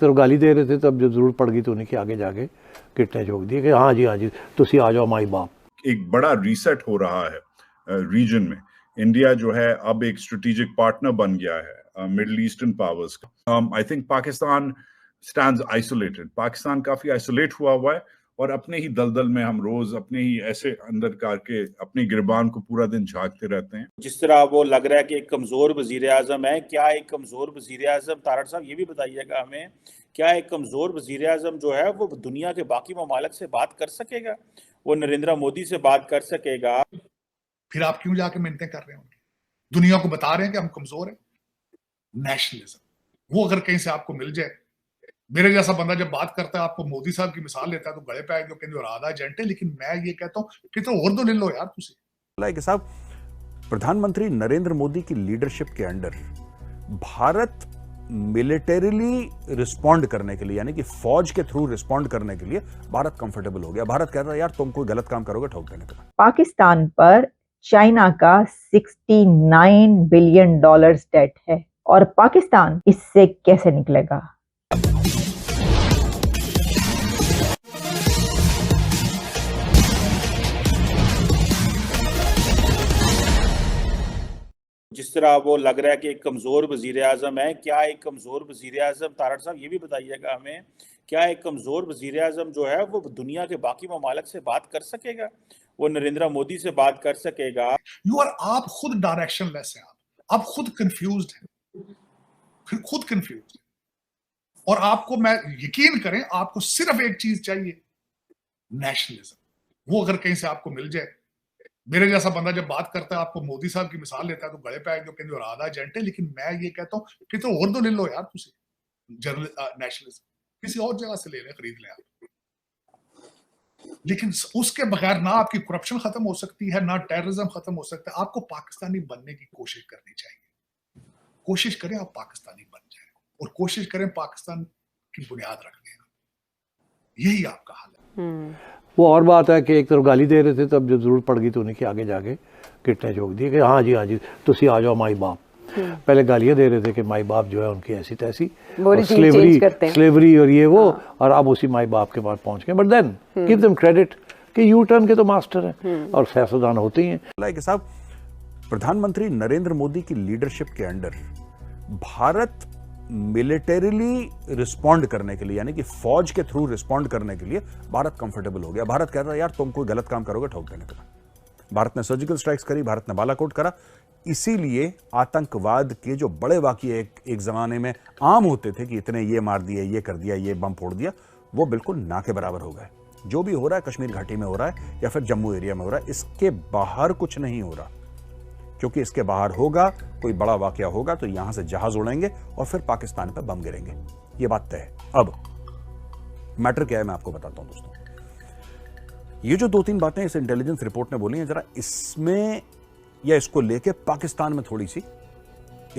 तो गाली दे रहे थे, तब जब जरूरत पड़ गई तो उन्हें कि आगे जाके किटने झोंक दिए कि हाँ जी तुसी आ जाओ माई बाप। एक बड़ा रीसेट हो रहा है रीजन में। इंडिया जो है अब एक स्ट्रेटेजिक पार्टनर बन गया है मिडिल ईस्टर्न पावर्स का। I think Pakistan stands isolated. Pakistan काफी आइसोलेट हुआ है और अपने ही दलदल में हम रोज अपने ही ऐसे अंदर करके अपनी गिरबान को पूरा दिन झांकते रहते हैं। जिस तरह वो लग रहा है कि एक कमजोर वजीर आजम है, क्या एक कमजोर वजीर आजम, तारड़ साहब ये भी बताइएगा हमें, क्या एक कमजोर वजीर आजम जो है वो दुनिया के बाकी ममालिक से बात कर सकेगा? वो नरेंद्र मोदी से बात कर सकेगा? फिर आप क्यों जाके मिन्नतें कर रहे हैं उनकी? दुनिया को बता रहे हैं कि हम कमजोर हैं। नेशनलिज्म वो अगर कहीं से आपको मिल जाए, मेरे जैसा बंदा जब बात करता है आपको मोदी साहब की मिसाल लेता है तो गले पे आएंगे, कहते आधा एजेंट है। लेकिन मैं ये कहता हूं कि तो और तो ले लो यार तुसी। कि साहब प्रधानमंत्री नरेंद्र मोदी की लीडरशिप के अंडर भारत मिलिटरीली रिस्पॉन्ड करने के लिए, यानी कि फौज के थ्रू रिस्पॉन्ड करने के लिए भारत कंफर्टेबल हो गया। भारत कहता है यार तुम कोई गलत काम करोगे ठोक देने का। पाकिस्तान पर चाइना का $69 बिलियन डेट है और पाकिस्तान इससे कैसे निकलेगा? जिस तरह वो लग रहा है कि एक कमजोर वजीर आजम है, क्या एक कमजोर वजीर आजम, तारड़ साहब ये भी बताइएगा हमें, क्या एक कमजोर वजीर आजम जो है वो दुनिया के बाकी ममालिक से बात कर सकेगा? वो नरेंद्र मोदी से बात कर सकेगा? आप खुद डायरेक्शन लेस हैं, आप खुद कंफ्यूज्ड हैं, फिर खुद कंफ्यूज्ड हैं। और आपको मैं यकीन करें, आपको सिर्फ एक चीज चाहिए, नेशनलिज्म। वो अगर कहीं से आपको मिल जाए, मेरे जैसा बंदा जब बात करता है आपको मोदी साहब की मिसाल लेता है तो गले पे आएंगे, कहते आधा एजेंट है। लेकिन मैं ये कहता हूं कि तो और तो ले लो यार तुसी नेशनलिज्म, किसी और जगह से ले लें, खरीद लें आप। लेकिन उसके बगैर ना आपकी करप्शन खत्म हो सकती है, ना टेररिज्म खत्म हो सकता है। आपको पाकिस्तानी बनने की कोशिश करनी चाहिए। कोशिश करें आप पाकिस्तानी बन जाए और कोशिश करें पाकिस्तान की बुनियाद रखने का। यही आपका हाल है। वो और बात है कि एक तरफ गाली दे रहे थे, तब जब जरूरत पड़ गई तो उन्हें कि आगे जाके किटने झोंक दिए कि हाँ जी तुसी आ जाओ माई बाप। पहले गालियां दे रहे थे कि माई बाप जो है उनकी ऐसी तैसी, स्लेवरी और ये वो, और अब उसी माई बाप के पास पहुंच गए। But then give them credit कि यू टर्न के तो मास्टर हैं और सियासतदान होते ही हैं। कि साहब प्रधानमंत्री नरेंद्र मोदी की लीडरशिप के अंडर भारत मिलिटरीली रिस्पॉन्ड करने के लिए, यानी कि फौज के थ्रू रिस्पॉन्ड करने के लिए भारत कंफर्टेबल हो गया। भारत कहता है यार तुम कोई गलत काम करोगे ठोक देने का। भारत ने सर्जिकल स्ट्राइक्स करी, भारत ने बालाकोट करा। इसीलिए आतंकवाद के जो बड़े वाकये एक जमाने में आम होते थे कि इतने ये मार दिए, ये कर दिया, ये बम फोड़ दिया, वो बिल्कुल ना के बराबर हो गए। जो भी हो रहा है कश्मीर घाटी में हो रहा है या फिर जम्मू एरिया में हो रहा है, इसके बाहर कुछ नहीं हो रहा। क्योंकि इसके बाहर होगा, कोई बड़ा वाकया होगा तो यहां से जहाज उड़ेंगे और फिर पाकिस्तान पर बम गिरेंगे। ये बात तय है। अब मैटर क्या है मैं आपको बताता हूं दोस्तों। ये जो 2-3 बातें इस इंटेलिजेंस रिपोर्ट ने बोली हैं, जरा इसमें या इसको लेके पाकिस्तान में थोड़ी सी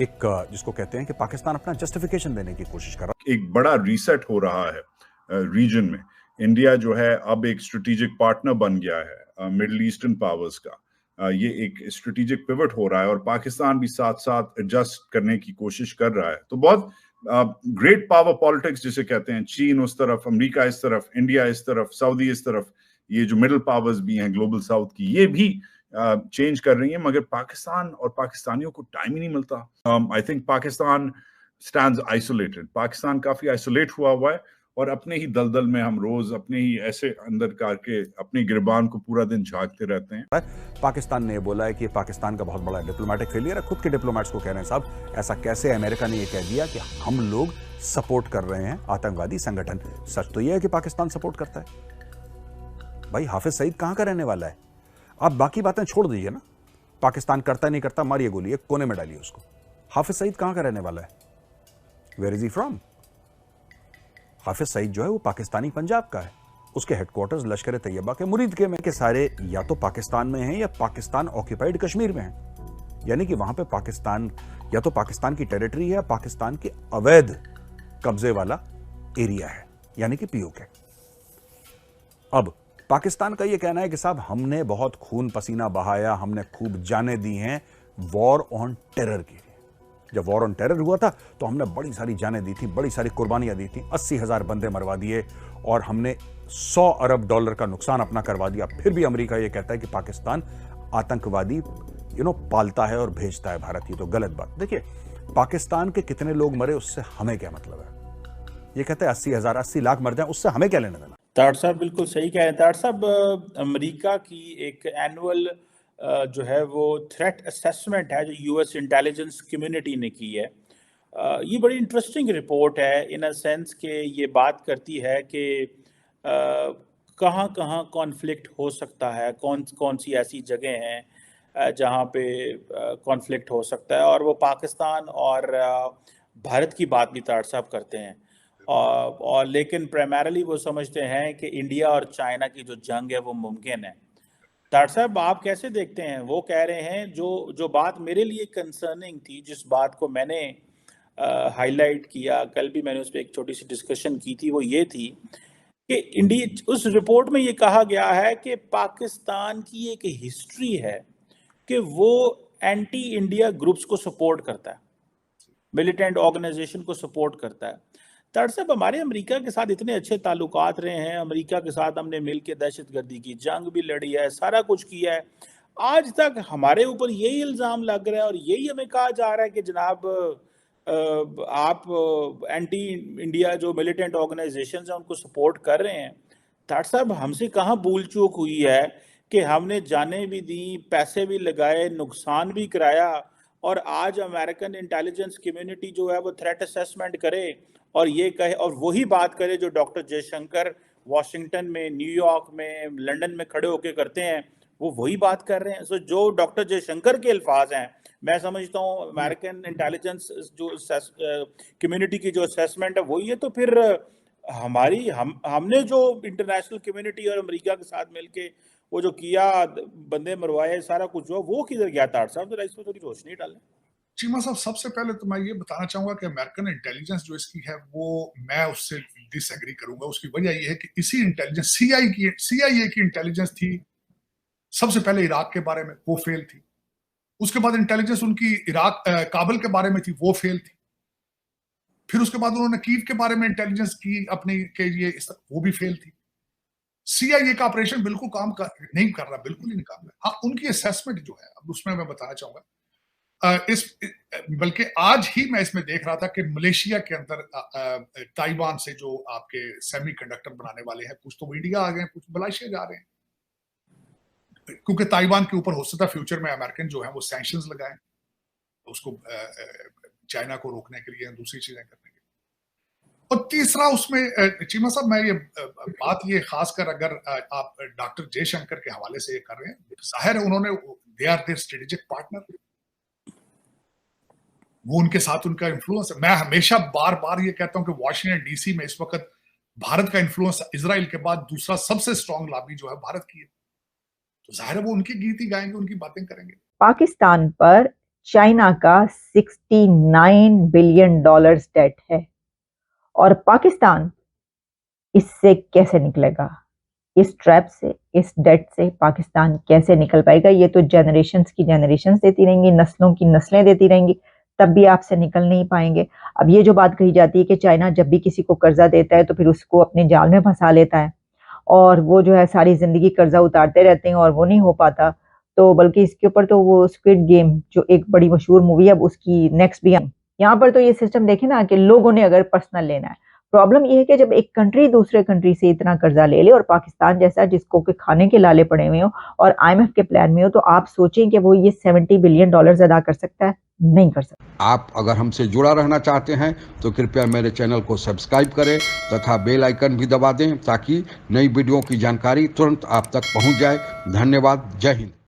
एक जिसको कहते हैं कि पाकिस्तान अपना जस्टिफिकेशन देने की कोशिश कर रहा है। एक बड़ा रीसेट हो रहा है रीजन में। इंडिया जो है अब एक स्ट्रेटेजिक पार्टनर बन गया है मिडिल ईस्टर्न पावर्स का। ये एक स्ट्रेटेजिक पिवट हो रहा है और पाकिस्तान भी साथ साथ एडजस्ट करने की कोशिश कर रहा है। तो बहुत ग्रेट पावर पॉलिटिक्स जिसे कहते हैं, चीन उस तरफ, अमेरिका इस तरफ, इंडिया इस तरफ, सऊदी इस तरफ, ये जो मिडिल पावर्स भी हैं ग्लोबल साउथ की, ये भी चेंज कर रही है। मगर पाकिस्तान और पाकिस्तानियों को टाइम ही नहीं मिलता। I think Pakistan stands isolated. Pakistan काफी आइसोलेट हुआ है और अपने ही दलदल में हम रोज अपने ही ऐसे अंदर करके अपनी गिरबान को पूरा दिन झांकते रहते हैं। पाकिस्तान ने बोला है कि पाकिस्तान का बहुत बड़ा डिप्लोमेटिक फेलियर है। खुद के डिप्लोमेट्स को कह रहे हैं साहब ऐसा कैसे, अमेरिका ने यह कह दिया कि हम लोग सपोर्ट कर रहे हैं आतंकवादी संगठन। सच तो यह है कि पाकिस्तान सपोर्ट करता है। भाई हाफिज सईद कहां का रहने वाला है? आप बाकी बातें छोड़ दीजिए ना, पाकिस्तान करता नहीं करता मारिए गोली, एक कोने में डालिए उसको। हाफिज सईद कहां का रहने वाला है? Where is he from? Hafiz Saeed जो है वो पाकिस्तानी पंजाब का है। उसके हेडक्वार्टर्स लश्कर तैयबा के मुरीद के में के सारे या तो पाकिस्तान में हैं या पाकिस्तान ऑक्यूपाइड कश्मीर में हैं। यानी कि वहां पे पाकिस्तान या तो पाकिस्तान की टेरिटरी है या पाकिस्तान के अवैध कब्जे वाला एरिया है, यानी कि पीओके। अब पाकिस्तान का यह कहना है कि साहब हमने बहुत खून पसीना बहाया, हमने खूब जानें दी हैं वॉर ऑन टेरर के लिए। जब वॉर ऑन टेरर हुआ था तो हमने बड़ी सारी जानें दी थी, बड़ी सारी कुर्बानियां दी थी, 80,000 बंदे मरवा दिए और हमने $100 अरब का नुकसान अपना करवा दिया। फिर भी अमेरिका ये कहता है कि पाकिस्तान आतंकवादी पालता है और भेजता है भारत। ये तो गलत बात। देखिए, पाकिस्तान के कितने लोग मरे उससे हमें क्या मतलब है? ये कहते हैं 80,000, 80 लाख मर जाए, उससे हमें क्या लेना देना? ताड़ साहब बिल्कुल सही कह रहे हैं। ताड़ साहब, अमेरिका की एक एनुअल जो है वो थ्रेट असेसमेंट है जो यूएस इंटेलिजेंस कम्युनिटी ने की है। ये बड़ी इंटरेस्टिंग रिपोर्ट है इन अ सेंस कि ये बात करती है कि कहाँ कहाँ कॉन्फ्लिक्ट हो सकता है, कौन कौन सी ऐसी जगह हैं जहाँ पे कॉन्फ्लिक्ट हो सकता है, और वो पाकिस्तान और भारत की बात भी ताड़ साहब करते हैं। और लेकिन प्राइमरली वो समझते हैं कि इंडिया और चाइना की जो जंग है वो मुमकिन है। ताड़ साहब, आप कैसे देखते हैं? वो कह रहे हैं जो बात मेरे लिए कंसर्निंग थी, जिस बात को मैंने हाईलाइट किया, कल भी मैंने उस पर एक छोटी सी डिस्कशन की थी, वो ये थी कि इंडिया, उस रिपोर्ट में ये कहा गया है कि पाकिस्तान की एक हिस्ट्री है कि वो एंटी इंडिया ग्रुप्स को सपोर्ट करता है, मिलिटेंट ऑर्गेनाइजेशन को सपोर्ट करता है। ताड़ साहब, हमारे अमेरिका के साथ इतने अच्छे ताल्लुकात रहे हैं, अमेरिका के साथ हमने मिल के दहशतगर्दी की जंग भी लड़ी है, सारा कुछ किया है। आज तक हमारे ऊपर यही इल्ज़ाम लग रहा है और यही हमें कहा जा रहा है कि जनाब आप एंटी इंडिया जो मिलिटेंट ऑर्गेनाइजेशंस हैं उनको सपोर्ट कर रहे हैं। ताड़ साहब, हमसे कहाँ भूल चूक हुई है कि हमने जानें भी दी, पैसे भी लगाए, नुकसान भी कराया, और आज अमेरिकन इंटेलिजेंस कम्युनिटी जो है वो थ्रेट असेसमेंट करे और ये कहे, और वही बात करे जो डॉक्टर जयशंकर वाशिंगटन में, न्यूयॉर्क में, लंदन में खड़े होकर करते हैं, वो वही बात कर रहे हैं। सो जो डॉक्टर जयशंकर के अल्फाज हैं, मैं समझता हूँ अमेरिकन इंटेलिजेंस जो कम्युनिटी की जो असेसमेंट है वही है, तो फिर हमने जो इंटरनेशनल कम्युनिटी और अमेरिका के साथ मिलके वो जो किया, बंदे मरवाए, सारा कुछ जो वो किधर गया? ताड़ साहब, जरा इस पर थोड़ी रोशनी डालें। चीमा साहब, सबसे पहले तो मैं ये बताना चाहूंगा कि अमेरिकन इंटेलिजेंस जो इसकी है वो मैं उससे डिसएग्री करूंगा। उसकी वजह ये है कि इसी इंटेलिजेंस CIA की इंटेलिजेंस थी सबसे पहले इराक के बारे में, वो फेल थी। उसके बाद इंटेलिजेंस उनकी काबुल के बारे में थी, वो फेल थी। फिर उसके बाद उन्होंने कीव के बारे में इंटेलिजेंस की अपने के लिए, वो भी फेल थी। CIA का ऑपरेशन बिल्कुल नहीं कर रहा, बिल्कुल ही नहीं काम कर रहा। हाँ, उनकी असेसमेंट जो है, अब उसमें मैं बताना चाहूंगा, बल्कि आज ही मैं इसमें देख रहा था कि मलेशिया के अंदर ताइवान से जो आपके सेमीकंडक्टर बनाने वाले हैं, कुछ तो इंडिया आ गए, कुछ मलेशिया जा रहे हैं, क्योंकि ताइवान के ऊपर हो सकता है फ्यूचर में अमेरिकन जो है वो सैंक्शंस लगाएं उसको, चाइना को रोकने के लिए, दूसरी चीजें करने के लिए। और तीसरा उसमें चीमा साहब, मैं ये बात ये खासकर अगर आप डॉक्टर जयशंकर के हवाले से ये कर रहे हैं, जाहिर है उन्होंने, they are their strategic partner, वो उनके साथ उनका इन्फ्लुएंस है। मैं हमेशा बार बार ये कहता हूं कि वॉशिंगटन DC में इस वक्त भारत का इन्फ्लुएंस इजराइल के बाद दूसरा सबसे स्ट्रॉन्ग लॉबी जो है भारत की है, तो जाहिर है वो उनकी गीत ही गाएंगे, उनकी बातें करेंगे। पाकिस्तान पर चाइना का $69 बिलियन डेट है और पाकिस्तान इससे कैसे निकलेगा? इस ट्रैप से, इस डेट से पाकिस्तान कैसे निकल पाएगा? ये तो जनरेशंस की जनरेशंस देती रहेंगी, नस्लों की नस्लें देती रहेंगी, तब भी आपसे निकल नहीं पाएंगे। अब ये जो बात कही जाती है कि चाइना जब भी किसी को कर्जा देता है तो फिर उसको अपने जाल में फंसा लेता है और वो जो है सारी जिंदगी कर्जा उतारते रहते हैं और वो नहीं हो पाता, तो बल्कि इसके ऊपर तो वो स्क्विड गेम जो एक बड़ी मशहूर मूवी है, अब उसकी नेक्स्ट भी है। यहाँ पर तो ये सिस्टम देखे ना कि लोगों ने अगर पर्सनल लेना है, प्रॉब्लम ये है कि जब एक कंट्री दूसरे कंट्री से इतना कर्जा ले ले और पाकिस्तान जैसा जिसको के खाने के लाले पड़े हुए हो और IMF के प्लान में हो, तो आप सोचें कि वो ये $70 बिलियन अदा कर सकता है? नहीं कर सकता। आप अगर हमसे जुड़ा रहना चाहते हैं तो कृपया मेरे चैनल को सब्सक्राइब करें तथा बेल आइकन भी दबा दें ताकि नई वीडियो की जानकारी तुरंत आप तक पहुंच जाए। धन्यवाद। जय हिंद।